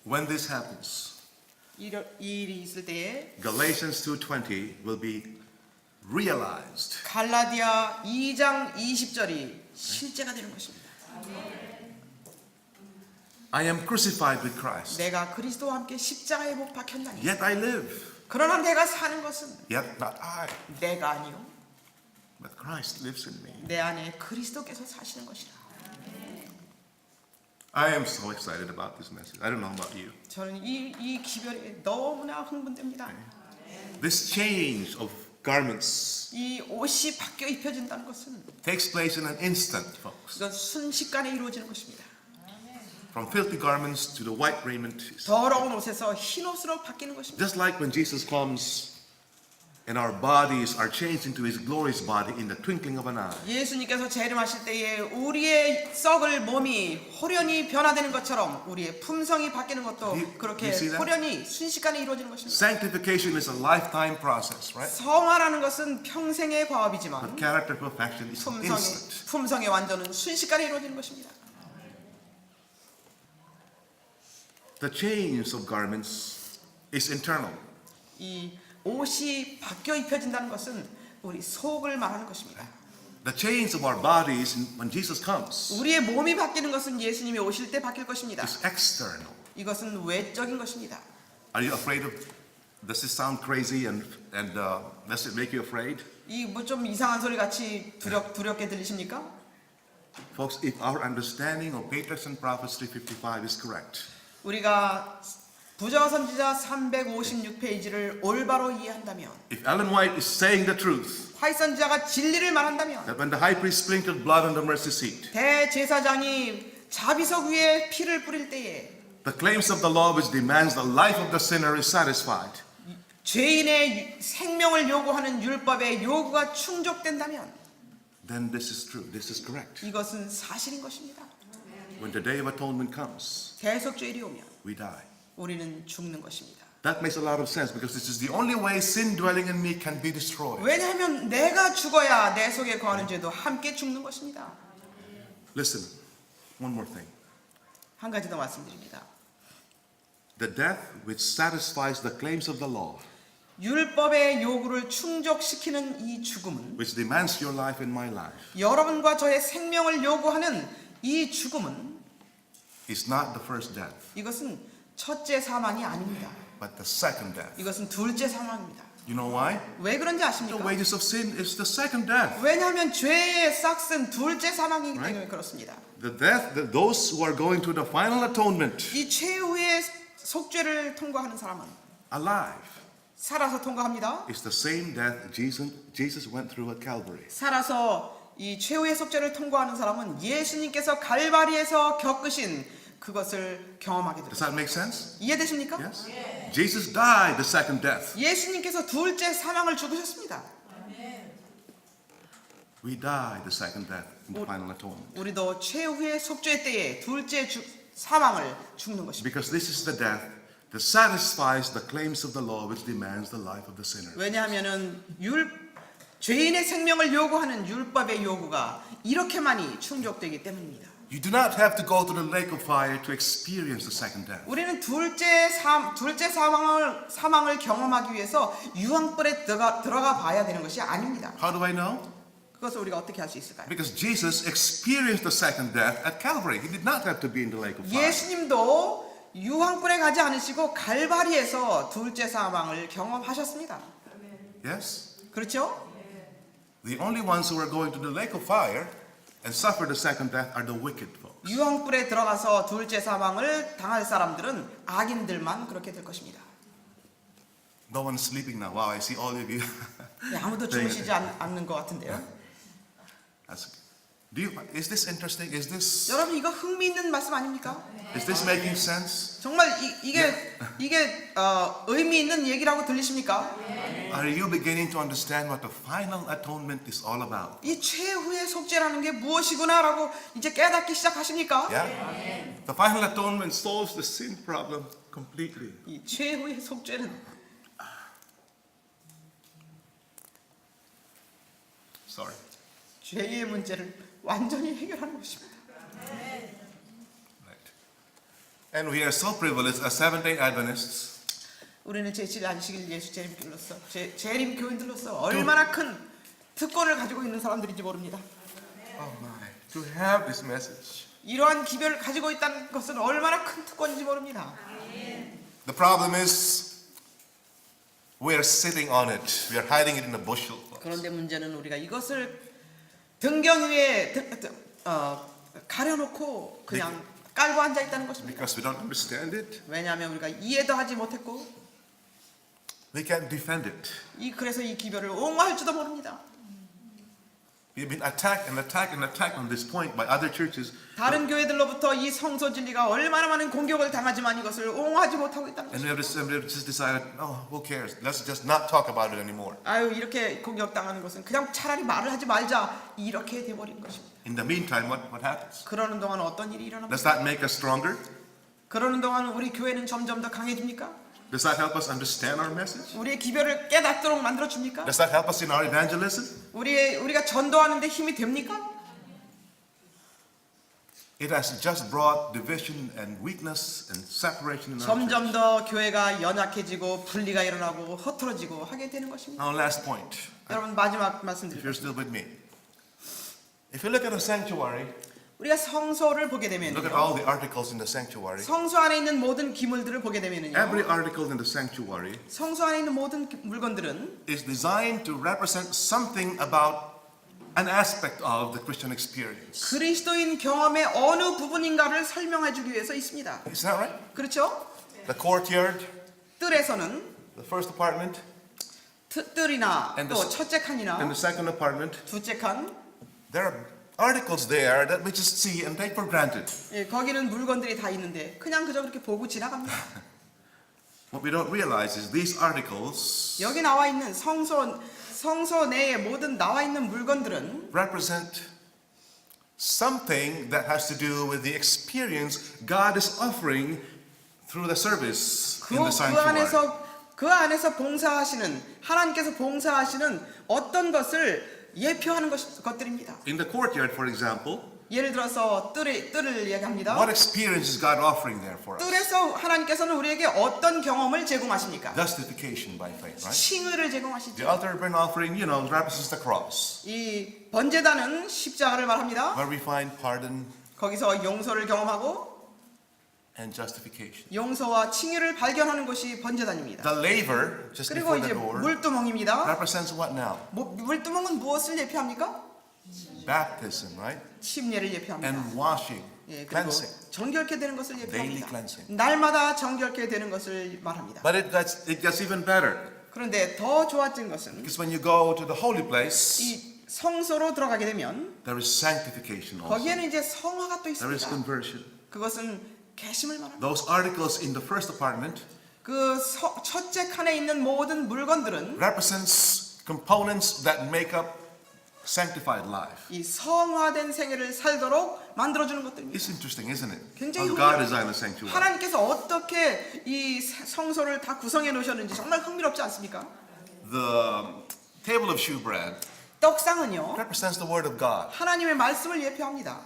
When this happens, 이 일이 있을 때에 Galatians 2:20 will be realized. 갈라디아 2장 20절이 실제가 되는 것입니다. I am crucified with Christ. 내가 그리스도와 함께 십자가에 못 박혔나니 Yet I live. 그러나 내가 사는 것은 Yet not I, 내가 아니요 but Christ lives in me. 내 안에 그리스도께서 사시는 것이라. I am so excited about this message. I don't know about you. 저는 이 기별에 너무나 흥분됩니다. This change of garments 이 옷이 바뀌어 입혀진다는 것은 takes place in an instant, folks. 이건 순식간에 이루어지는 것입니다. From filthy garments to the white raiment. 더러운 옷에서 흰 옷으로 바뀌는 것입니다. Just like when Jesus comes and our bodies are changed into his glorious body in the twinkling of an eye. 예수님께서 재림하실 때에 우리의 썩을 몸이 호련히 변화되는 것처럼 우리의 품성이 바뀌는 것도 You 그렇게 see that? 호련히 순식간에 이루어지는 것입니다. Sanctification is a lifetime process, right? 성화라는 것은 평생의 But 과업이지만 character perfection is instant. 품성의 완전은 순식간에 이루어지는 것입니다. The change of garments is internal. 이 옷이 바뀌어 입혀진다는 것은 우리 속을 말하는 것입니다. The change of our bodies when Jesus comes 우리의 몸이 바뀌는 것은 예수님이 오실 때 바뀔 것입니다. is external. 이것은 외적인 것입니다. Are you afraid of? Does it sound crazy and does it make you afraid? 이 뭐 좀 이상한 소리 같이 두렵게 들리십니까? Folks, if our understanding of Patriarchs and Prophets 355 is correct, 우리가 부저 선지자 356페이지를 올바로 이해한다면, if Ellen White is saying the truth, 화이트 선지자가 진리를 말한다면, that when the high priest sprinkled blood on the mercy seat, 대제사장이 자비석 위에 피를 뿌릴 때에 the claims of the law which demands the life of the sinner is satisfied. 죄인의 생명을 요구하는 율법의 요구가 충족된다면 Then this is true. This is correct. 이것은 사실인 것입니다. When the day of atonement comes, 대속죄일이 오면 we die. 우리는 죽는 것입니다. That makes a lot of sense because this is the only way sin dwelling in me can be destroyed. 왜냐하면 내가 죽어야 내 속에 거하는 죄도 함께 죽는 것입니다. Listen, one more thing. 한 가지 더 말씀드립니다. The death which satisfies the claims of the law 율법의 요구를 충족시키는 이 죽음은 which demands your life and my life, 여러분과 저의 생명을 요구하는 이 죽음은 is not the first death, 이것은 첫째 사망이 아닙니다. but the second death. 이것은 둘째 사망입니다. You know why? 왜 그런지 The 아십니까? wages of sin is the second death. 왜냐하면 죄의 싹은 둘째 사망이기 Right. 때문에 그렇습니다. Those who are going through the final atonement, 이 최후의 속죄를 통과하는 사람은 alive, 살아서 통과합니다. is the same death Jesus went through at Calvary. 살아서 이 최후의 속죄를 통과하는 사람은 예수님께서 갈바리에서 겪으신 그것을 경험하게 Does 됩니다. that make sense? 이해되십니까? Yes? Jesus died the second death. 예수님께서 둘째 사망을 죽으셨습니다. We die the second death in the final atonement. 우리도 최후의 속죄 때에 둘째 사망을 죽는 것입니다. Because this is the death that satisfies the claims of the law which demands the life of the sinner. 왜냐하면은 죄인의 생명을 요구하는 율법의 요구가 이렇게만이 충족되기 때문입니다. You do not have to go to the lake of fire to experience the second death. 우리는 둘째 사망을 경험하기 위해서 유황불에 들어가 봐야 되는 것이 아닙니다. How do I know? 그것을 우리가 어떻게 할 수 있을까요? Because Jesus experienced the second death at Calvary. He did not have to be in the lake of fire. 예수님도 유황불에 가지 않으시고 갈바리에서 둘째 사망을 경험하셨습니다. Yes? 그렇죠? The only ones who are going to the lake of fire and suffer the second death are the wicked folks. 유황불에 들어가서 둘째 사망을 당할 사람들은 악인들만 그렇게 될 것입니다. No one's sleeping now. Wow, I see all of you. 네, 아무도 주무시지 않는 것 같은데요. Is this interesting? Is 여러분 이거 흥미있는 말씀 아닙니까? this making sense? 정말 이게 의미 있는 얘기라고 들리십니까? Are you beginning to understand what the final atonement is all about? 이 최후의 속죄라는 게 무엇이구나라고 이제 깨닫기 시작하십니까? Yeah? The final atonement solves the sin problem completely. 이 최후의 속죄는 Sorry. 죄의 문제를 완전히 해결하는 것입니다. Right. And we are so privileged as Seventh-day Adventists 우리는 제7일 안식일 예수 재림교인으로서 재림 교인들로서 얼마나 큰 특권을 가지고 있는 사람들인지 모릅니다. oh my, to have this message. 이러한 기별을 가지고 있다는 것은 얼마나 큰 특권인지 모릅니다. The problem is we are sitting on it. We are hiding it in a bushel. 그런데 문제는 우리가 이것을 등경 위에 가려놓고 그냥 깔고 앉아 있다는 것입니다. Because we don't understand it, 왜냐하면 우리가 이해도 하지 못했고 we can't defend it. 그래서 이 기별을 옹호할 줄도 모릅니다. We've been attacked and attacked and attacked on this point by other churches. 다른 교회들로부터 이 성소 진리가 얼마나 많은 공격을 당하지만 이것을 옹호하지 못하고 있다는 And 것입니다. we have just decided, oh, who cares? Let's just not talk about it anymore. 아유 이렇게 공격당하는 것은 그냥 차라리 말을 하지 말자 이렇게 돼버린 것입니다. In the meantime, what happens? 그러는 동안 어떤 일이 일어납니까? Does that make us stronger? 그러는 동안 우리 교회는 점점 더 강해집니까? Does that help us understand our message? 우리의 기별을 깨닫도록 만들어 줍니까? Does that help us in our evangelism? 우리가 전도하는데 힘이 됩니까? It has just brought division and weakness and separation in our 점점 church. 더 교회가 연약해지고 분리가 일어나고 허틀어지고 하게 되는 것입니다. Now, last point. 여러분 마지막 If 말씀드립니다. you're still with me. If you look at a sanctuary, 우리가 성소를 보게 look at 되면요. all the articles in the sanctuary. 성소 안에 있는 모든 기물들을 보게 되면요. Every article in the sanctuary 성소 안에 있는 모든 물건들은 is designed to represent something about an aspect of the Christian experience. 그리스도인 경험의 어느 부분인가를 설명해 주기 위해서 있습니다. Is that right? 그렇죠? The courtyard, 뜰에서는 the first apartment, 뜰이나 And 또 the- 첫째 칸이나 and the second apartment. 둘째 칸 There are articles there that we just see and take for granted. 거기는 물건들이 다 있는데 그냥 그저 그렇게 보고 지나갑니다. What we don't realize is these articles 여기 나와 있는 성소 내에 모든 나와 있는 물건들은 represent something that has to do with the experience God is offering through the service in the sanctuary. 그 안에서 봉사하시는 하나님께서 봉사하시는 어떤 것을 예표하는 것들입니다. In the courtyard, for example, 예를 들어서 뜰을 얘기합니다. What experience is God offering there for us? 뜰에서 하나님께서는 우리에게 어떤 경험을 제공하십니까? Justification by faith, right? 칭의를 The 제공하시죠. altar burnt offering, represents the cross, 이 번제단은 십자가를 말합니다. where we find pardon 거기서 용서를 경험하고 and justification. 용서와 칭의를 발견하는 것이 번제단입니다. The laver, just 그리고 before 이제 the door, 물두멍입니다. represents what now? 물두멍은 무엇을 예표합니까? Baptism, right? 침례를 예표합니다. And washing, 예, 그리고 cleansing. 정결케 되는 것을 Daily 예표합니다. cleansing. 날마다 정결케 되는 것을 말합니다. But it gets even better. 그런데 더 좋아진 것은 Because when you go to the holy place, 이 성소로 들어가게 되면 there is sanctification also. 거기에는 이제 성화가 또 There is 있습니다. conversion. 그것은 개심을 말합니다. Those articles in the first apartment 그 첫째 칸에 있는 모든 물건들은 represents components that make up sanctified life. 이 성화된 생애를 살도록 만들어주는 것들입니다. It's interesting, isn't it? 굉장히 How God 흥미로워요. designed the sanctuary. 하나님께서 어떻게 이 성소를 다 구성해 놓으셨는지 정말 흥미롭지 않습니까? The table of shewbread 떡상은요 represents the word of God, 하나님의 말씀을 예표합니다.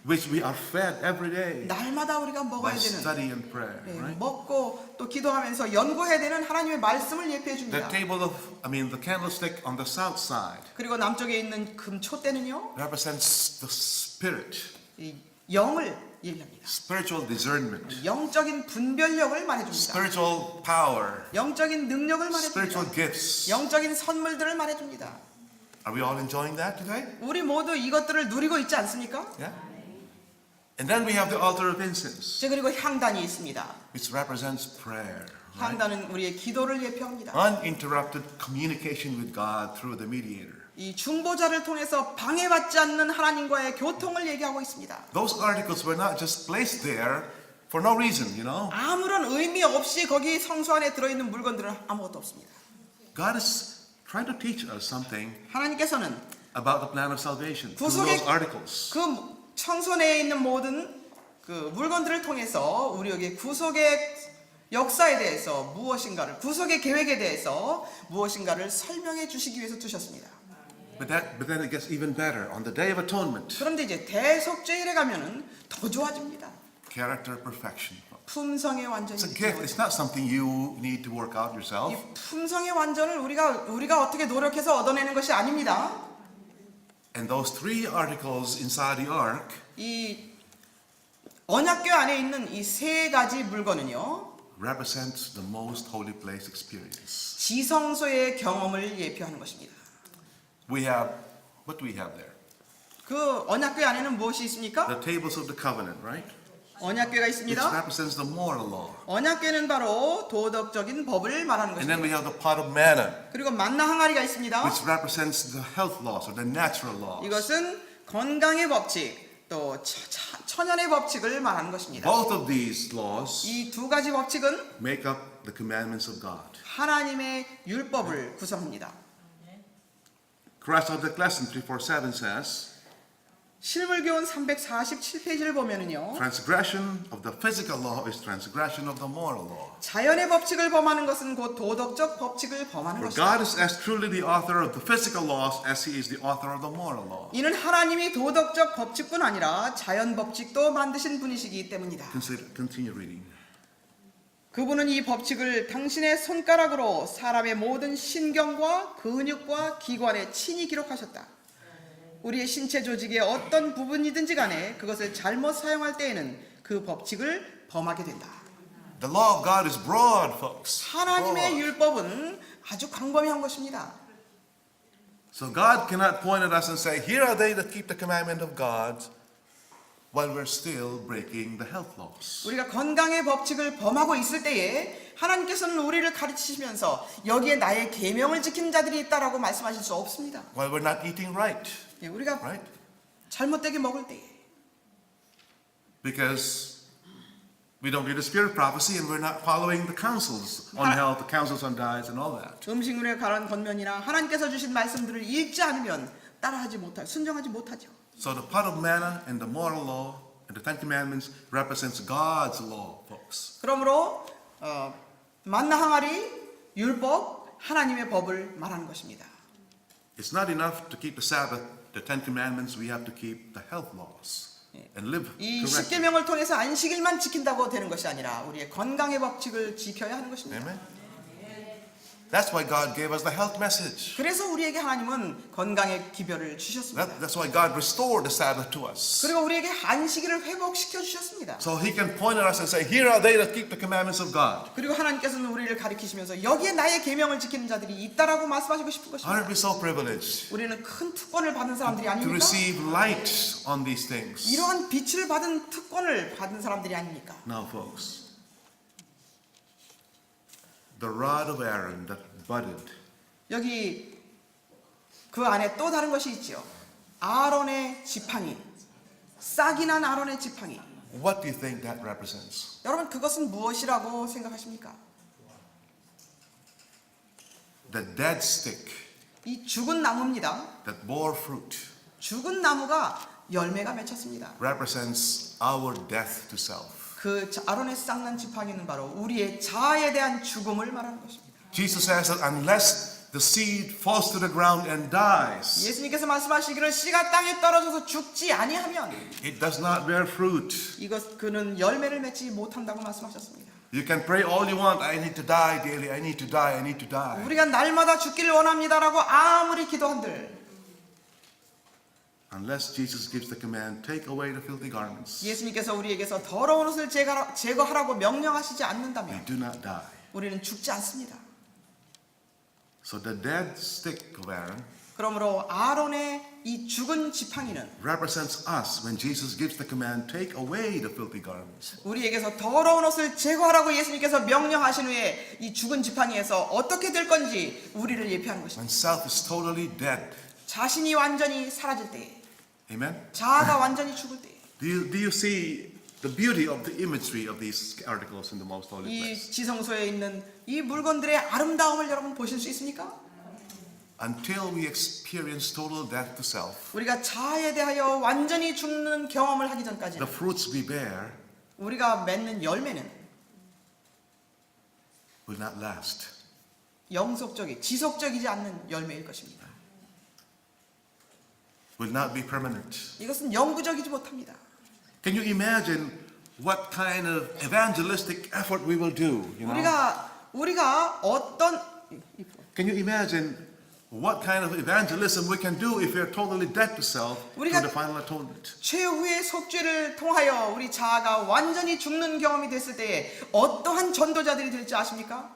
which we are fed every day 날마다 우리가 by 먹어야 되는 study and prayer, 네, right? 먹고 또 기도하면서 연구해야 되는 하나님의 말씀을 예표해 The 줍니다. the candlestick on the south side 그리고 남쪽에 있는 금촛대는요 represents the spirit, 이 영을 얘기합니다. spiritual discernment, 영적인 분별력을 말해줍니다. spiritual power, 영적인 능력을 spiritual 말해줍니다. gifts. 영적인 선물들을 말해줍니다. Are we all enjoying that today? 우리 모두 이것들을 누리고 있지 않습니까? Yeah? And then we have the altar of incense, 이제 그리고 향단이 있습니다. which represents prayer, right? 향단은 우리의 기도를 예표합니다. Uninterrupted communication with God through the mediator. 이 중보자를 통해서 방해받지 않는 하나님과의 교통을 얘기하고 있습니다. Those articles were not just placed there for no reason, 아무런 의미 없이 거기 성소 안에 들어있는 물건들은 아무것도 없습니다. God is trying to teach us something 하나님께서는 about the plan of salvation through 구속의 those articles. 그 성소 내에 있는 모든 그 물건들을 통해서 우리에게 구속의 역사에 대해서 무엇인가를 구속의 계획에 대해서 무엇인가를 설명해 주시기 위해서 두셨습니다. But then it gets even better. On the Day of Atonement, 그런데 이제 대속죄일에 가면은 더 좋아집니다. character perfection. 품성의 완전이 It's a gift. It's not something you need to work out yourself. 이 품성의 완전을 우리가 어떻게 노력해서 얻어내는 것이 아닙니다. And those three articles inside the ark 이 언약궤 안에 있는 이 세 가지 물건은요. represents the most holy place experience. 지성소의 경험을 예표하는 것입니다. What do we have there? 그 언약궤 안에는 무엇이 있습니까? The tables of the covenant, right? 언약궤가 Which 있습니다. represents the moral law. 언약궤는 바로 도덕적인 법을 말하는 And then 것입니다. we have the pot of manna, 그리고 만나 항아리가 있습니다. which represents the health laws or the natural laws. 이것은 건강의 법칙, 또 천연의 법칙을 말하는 것입니다. Both of these laws 이 두 가지 법칙은 make up the commandments of God. 하나님의 율법을 구성합니다. Christ of the Lesson 347 says, 실물교훈 347페이지를 보면은요. transgression of the physical law is transgression of the moral law. 자연의 법칙을 범하는 것은 곧 도덕적 법칙을 범하는 For 것입니다. God is as truly the author of the physical laws as he is the author of the moral law. 이는 하나님이 도덕적 법칙뿐 아니라 자연 법칙도 만드신 분이시기 때문이다. Continue reading. 그분은 이 법칙을 당신의 손가락으로 사람의 모든 신경과 근육과 기관에 친히 기록하셨다. 우리의 신체 조직의 어떤 부분이든지 간에 그것을 잘못 사용할 때에는 그 법칙을 범하게 된다. The law of God is broad, folks. 하나님의 Broad. 율법은 아주 광범위한 것입니다. So God cannot point at us and say, here are they that keep the commandment of God, while we're still breaking the health laws. 우리가 건강의 법칙을 범하고 있을 때에 하나님께서는 우리를 가르치시면서 여기에 나의 계명을 지키는 자들이 있다라고 말씀하실 수 없습니다. While we're not eating right, 예, 우리가 right? 잘못되게 먹을 때에 Because we don't read the spirit of prophecy and we're not following the counsels on health, the counsels on diets and all that. 음식물에 관한 권면이나 하나님께서 주신 말씀들을 읽지 않으면 순종하지 못하죠. So the pot of manna and the moral law and the Ten Commandments represents God's law, folks. 그러므로 만나 항아리 율법 하나님의 법을 말하는 것입니다. It's not enough to keep the Sabbath, the Ten Commandments. We have to keep the health laws and live 이 correctly. 십계명을 통해서 안식일만 지킨다고 되는 것이 아니라 우리의 건강의 법칙을 지켜야 하는 것입니다. Amen. That's why God gave us the health message. 그래서 우리에게 하나님은 건강의 기별을 주셨습니다. That's why God restored the Sabbath to us. 그리고 우리에게 안식일을 회복시켜 주셨습니다. So He can point at us and say, "Here are they that keep the commandments of God." 그리고 하나님께서는 우리를 가리키시면서 여기에 나의 계명을 지키는 자들이 있다라고 말씀하시고 싶은 것입니다. Aren't we so privileged 우리는 큰 특권을 받은 사람들이 to 아닙니까? receive light on these things? 이러한 빛을 받은 특권을 받은 사람들이 아닙니까? Now, folks, the rod of Aaron that budded. 여기 그 안에 또 다른 것이 있지요. 아론의 지팡이, 싹이 난 아론의 지팡이. What do you think that represents? 여러분 그것은 무엇이라고 생각하십니까? The dead stick 이 죽은 나무입니다. that bore fruit 죽은 나무가 열매가 맺혔습니다. represents our death to self. 그 아론의 싹난 지팡이는 바로 우리의 자아에 대한 죽음을 말하는 것입니다. Jesus says that unless the seed falls to the ground and dies, 예수님께서 말씀하시기를 씨가 땅에 떨어져서 죽지 아니하면 it does not bear fruit. 이것 그는 열매를 맺지 못한다고 말씀하셨습니다. You can pray all you want. I need to die daily. I need to die. I need to die. 우리가 날마다 죽기를 원합니다라고 아무리 기도한들 Unless Jesus gives the command, take away the filthy garments, 예수님께서 우리에게서 더러운 옷을 제거하라고 명령하시지 we 않는다면 do not die. 우리는 죽지 않습니다. So the dead stick of Aaron 그러므로 아론의 이 죽은 지팡이는 represents us when Jesus gives the command, take away the filthy garments. 우리에게서 더러운 옷을 제거하라고 예수님께서 명령하신 후에 이 죽은 지팡이에서 어떻게 될 건지 우리를 예표하는 것입니다. When self is totally dead. 자신이 완전히 사라질 때에, Amen? 자아가 완전히 죽을 때에 Do you see the beauty of the imagery of these articles in the most holy 이 place? 지성소에 있는 이 물건들의 아름다움을 여러분 보실 수 있습니까? Until we experience total death to self, 우리가 자아에 대하여 완전히 죽는 경험을 하기 the 전까지는 fruits we bear 우리가 맺는 열매는 will not last. 지속적이지 않는 열매일 것입니다. Will not be permanent. 이것은 영구적이지 못합니다. Can you imagine what kind of evangelistic effort we will do? You know? 우리가 어떤 Can you imagine what kind of evangelism we can do if we are totally dead to self through 우리가 the final atonement? 최후의 속죄를 통하여 우리 자아가 완전히 죽는 경험이 됐을 때에 어떠한 전도자들이 될지 아십니까?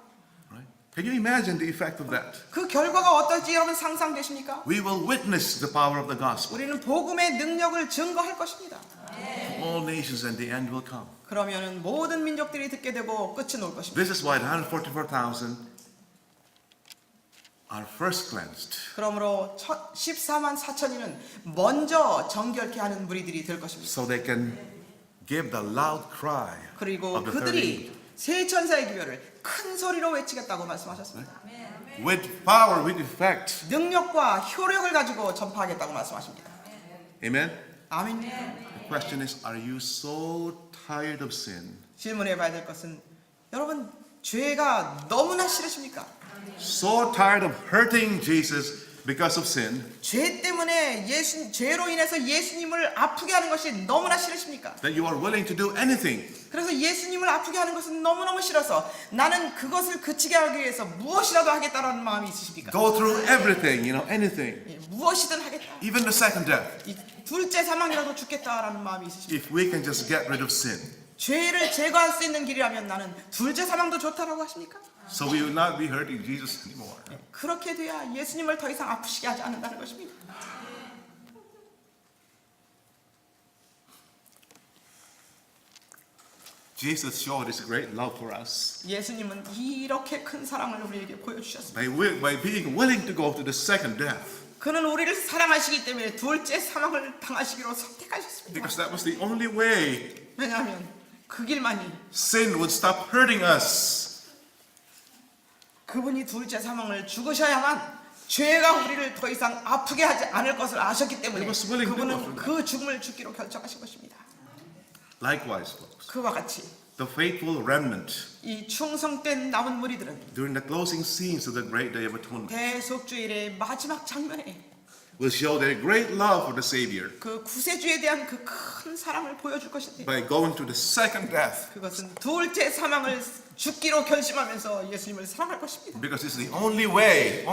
Right? Can you imagine the effect of that? 그 결과가 어떨지 여러분 상상되십니까? We will witness the power of the gospel 우리는 복음의 능력을 증거할 것입니다. to all nations, and the end will come. 그러면은 모든 민족들이 듣게 되고 끝은 올 것입니다. This is why the 144,000 are first cleansed. 그러므로 14만 4천이는 먼저 정결케 하는 무리들이 될 것입니다. So they can give the loud cry 그리고 of the third 그들이 angel. 세 천사의 기별을 큰 소리로 외치겠다고 말씀하셨습니다. With power, with effect. 능력과 효력을 가지고 전파하겠다고 말씀하십니다. Amen? 아멘. The question is, are you so tired of sin? 질문해 봐야 될 것은 여러분 죄가 너무나 싫으십니까? So tired of hurting Jesus because of sin 죄 때문에 죄로 인해서 예수님을 아프게 하는 것이 너무나 싫으십니까? that you are willing to do anything 그래서 예수님을 아프게 하는 것은 너무너무 싫어서 나는 그것을 그치게 하기 위해서 무엇이라도 하겠다라는 마음이 있으십니까? go through everything, anything, 예, 무엇이든 하겠다. even the second death, 이 둘째 사망이라도 죽겠다라는 마음이 있으십니까? if we can just get rid of sin. 죄를 제거할 수 있는 길이라면 나는 둘째 사망도 좋다라고 하십니까? So we will not be hurting Jesus anymore. 그렇게 돼야 예수님을 더 이상 아프시게 하지 않는다는 것입니다. Jesus showed his great love for us 예수님은 이렇게 큰 사랑을 우리에게 보여주셨습니다. by being willing to go to the second death, 그는 우리를 사랑하시기 때문에 둘째 사망을 당하시기로 선택하셨습니다. because that was the only way 왜냐하면 그 길만이 sin would stop hurting us. 그분이 둘째 사망을 죽으셔야만 죄가 우리를 더 이상 아프게 하지 않을 것을 아셨기 때문에 He was willing to 그분은 go through 그 죽음을 죽기로 결정하신 것입니다. Likewise, folks, 그와 같이 the faithful remnant 이 충성된 남은 무리들은 during the closing scenes of the great day of atonement 대속주일의 마지막 장면에 will show their great love for the Savior 그 구세주에 대한 그 큰 사랑을 보여줄 것인데 by going to the second death, 그것은 둘째 사망을 죽기로 결심하면서 예수님을 사랑할 것입니다. because it's the only way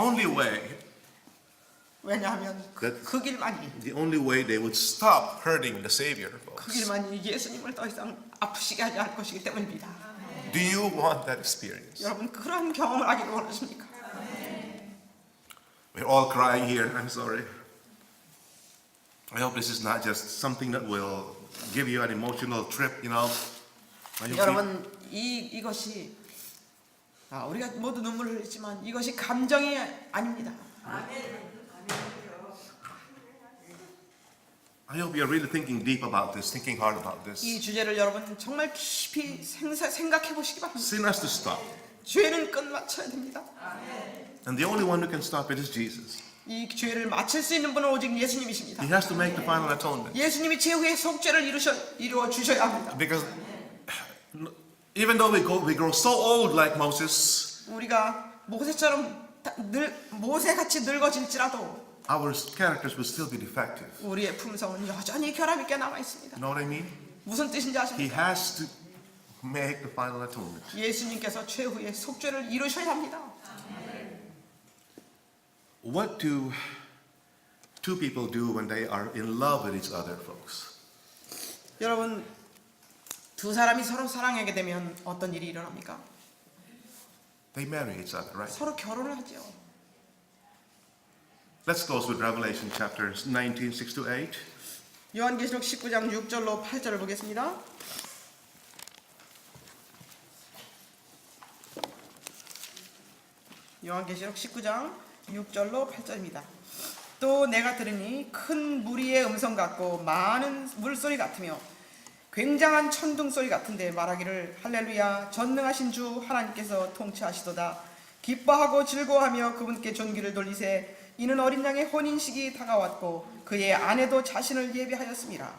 왜냐하면 그 길만이 the only way they would stop hurting the Savior. 그 Folks. 길만이 예수님을 더 이상 아프시게 하지 않을 것이기 때문입니다. Do you want that experience? 여러분 그런 경험을 하기를 원하십니까? We're all crying here. I'm sorry. I hope this is not just something that will give you an emotional trip, you know. I hope 여러분 이것이 우리가 모두 눈물을 흘리지만 이것이 감정이 아닙니다. I hope you're really thinking deep about this, thinking hard about this. 이 주제를 여러분 정말 깊이 생각해 보시기 바랍니다. Sin has to stop. 죄는 끝마쳐야 됩니다. And the only one who can stop it is Jesus. 이 죄를 마칠 수 있는 분은 오직 예수님이십니다. He has to make the final atonement. 예수님이 최후의 속죄를 이루어 주셔야 합니다. Because even though we grow so old like Moses, 우리가 모세같이 늙어질지라도 our characters will still be defective. 우리의 품성은 여전히 결함 있게 남아 있습니다. You know what I mean? 무슨 뜻인지 He 아십니까? has to make the final atonement. 예수님께서 최후의 속죄를 이루셔야 합니다. What do two people do when they are in love with each other, folks? 여러분 두 사람이 서로 사랑하게 되면 어떤 일이 일어납니까? They marry each other, right? 서로 결혼을 하죠. Let's close with Revelation chapters 19, 6 to 8. 요한계시록 19장 6절로 8절을 보겠습니다. 요한계시록 19장 6절로 8절입니다. 또 내가 들으니 큰 무리의 음성 같고 많은 물소리 같으며 굉장한 천둥 소리 같은데 말하기를 할렐루야 전능하신 주 하나님께서 통치하시도다 기뻐하고 즐거워하며 그분께 존귀를 돌리세 이는 어린 양의 혼인식이 다가왔고 그의 아내도 자신을 예비하였습니다.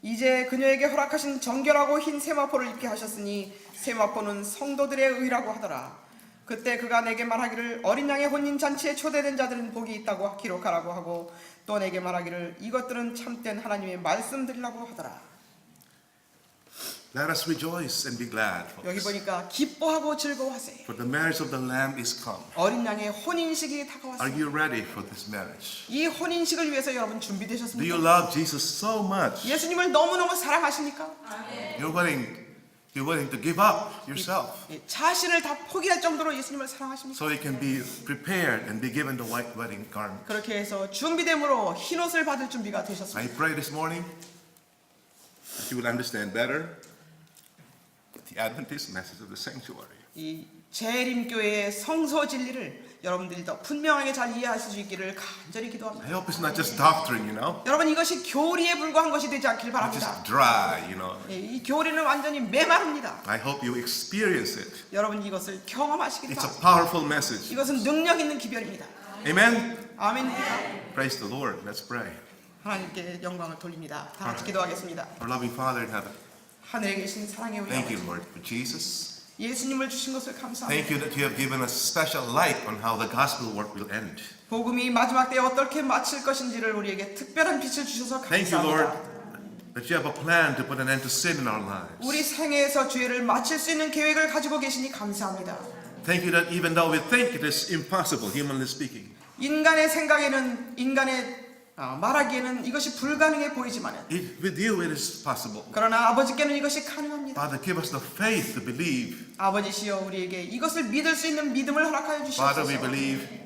이제 그녀에게 허락하신 정결하고 흰 세마포를 입게 하셨으니 세마포는 성도들의 의라고 하더라. 그때 그가 내게 말하기를 어린 양의 혼인 잔치에 초대된 자들은 복이 있다고 기록하라고 하고 또 내게 말하기를 이것들은 참된 하나님의 말씀들이라고 하더라. Let us rejoice and be glad, 여기 folks. 보니까 기뻐하고 즐거워하세요. For the marriage of the Lamb is come. 어린 양의 혼인식이 Are 다가왔습니다. you ready for this marriage? 이 혼인식을 위해서 여러분 Do you 준비되셨습니까? love Jesus so much? 예수님을 너무너무 사랑하십니까? You're willing to give up yourself 자신을 다 포기할 정도로 예수님을 사랑하십니까? so you can be prepared and be given the white wedding garment. 그렇게 해서 준비됨으로 흰옷을 받을 준비가 I 되셨습니다. pray this morning that you will understand better the Adventist message of the sanctuary. 이 재림교회의 성소 진리를 여러분들이 더 분명하게 잘 이해하실 수 있기를 간절히 기도합니다. I hope it's not just doctrine, you know, 여러분 이것이 교리에 불과한 것이 되지 않길 not 바랍니다. just dry, you know. 이 교리는 완전히 메마릅니다. I hope you experience it. 여러분 이것을 경험하시길 It's a 바랍니다. powerful message. 이것은 능력 있는 기별입니다. Amen. 아멘입니다. Praise the Lord. Let's pray. 하나님께 영광을 돌립니다. 다 같이 기도하겠습니다. Our loving Father in heaven, 하늘에 계신 사랑의 우리 thank you, 아버지, Lord, for Jesus. 예수님을 주신 것을 감사합니다. Thank you that you have given us special light on how the gospel work will end. 복음이 마지막 때에 어떻게 마칠 것인지를 우리에게 특별한 빛을 주셔서 Thank you, Lord, 감사합니다. that you have a plan to put an end to sin in our lives. 우리 생애에서 죄를 마칠 수 있는 계획을 가지고 계시니 감사합니다. Thank you that even though we think it is impossible, humanly speaking, 인간의 생각에는 말하기에는 이것이 불가능해 보이지만 with you it is possible. 그러나 아버지께는 이것이 가능합니다. Father, give us the faith to believe. 아버지시여 우리에게 이것을 믿을 수 있는 믿음을 허락하여 Father, we 주시옵소서. believe.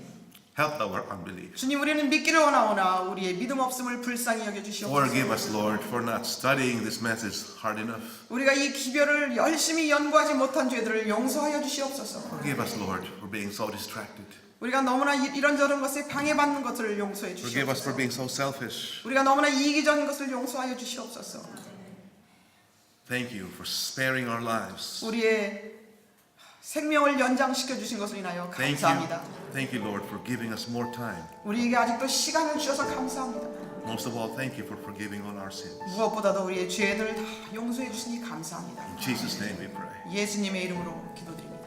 Help our unbelief. 주님 우리는 믿기를 원하오나 우리의 믿음 없음을 불쌍히 여겨 Forgive 주시옵소서. us, Lord, for not studying this message hard enough. 우리가 이 기별을 열심히 연구하지 못한 죄들을 용서하여 주시옵소서. Forgive us, Lord, for being so distracted. 우리가 너무나 이런저런 것에 방해받는 것을 용서해 Forgive us for 주시옵소서. being so selfish. 우리가 너무나 이기적인 것을 용서하여 주시옵소서. Thank you for sparing our lives. 우리의 생명을 연장시켜 주신 것을 인하여 Thank 감사합니다. you. Thank you, Lord, for giving us more time. 우리에게 아직도 시간을 주셔서 감사합니다. Most of all, thank you for forgiving all our sins. 무엇보다도 우리의 죄를 다 용서해 주시니 감사합니다. In Jesus' name we pray. 예수님의 이름으로 기도드립니다.